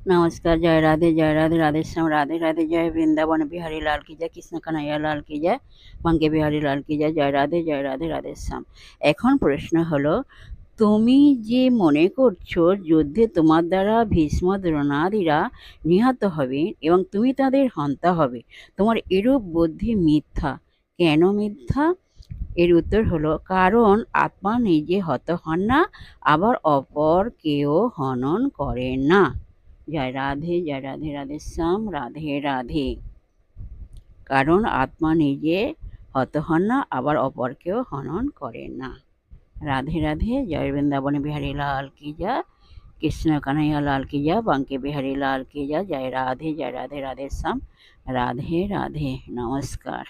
नमस्कार, जय राधे राधे श्याम, राधे राधे, जय वृंदावन बिहारी लाल की जय, কৃষ্ণ কানাইয়া লাল কি জয়, বাঙ্কে বিহারী লাল কি জয়, জয় রাধে রাধে শ্যাম। এখন প্রশ্ন হলো, তুমি যে মনে করছো যুদ্ধে তোমার দ্বারা ভীষ্ম দ্রোণাদিরা নিহত হবে এবং তুমি তাদের হন্তা হবে, তোমার এরূপ বুদ্ধি মিথ্যা। কেন মিথ্যা? এর উত্তর হলো, কারণ আত্মা নিজে হত হন না, আবার অপর কেউ হনন করে না। জয় রাধে রাধে শ্যাম, রাধে রাধে। কারণ আত্মা নিজে হত হন না, আবার অপরকেও হনন করে না। রাধে রাধে, জয় বৃন্দাবন বিহারী লাল কি জয়, কৃষ্ণ কানাইয়া লাল কি জয়, বাঙ্কে বিহারী লাল কি জয়, জয় রাধে রাধে শ্যাম, রাধে রাধে। নমস্কার।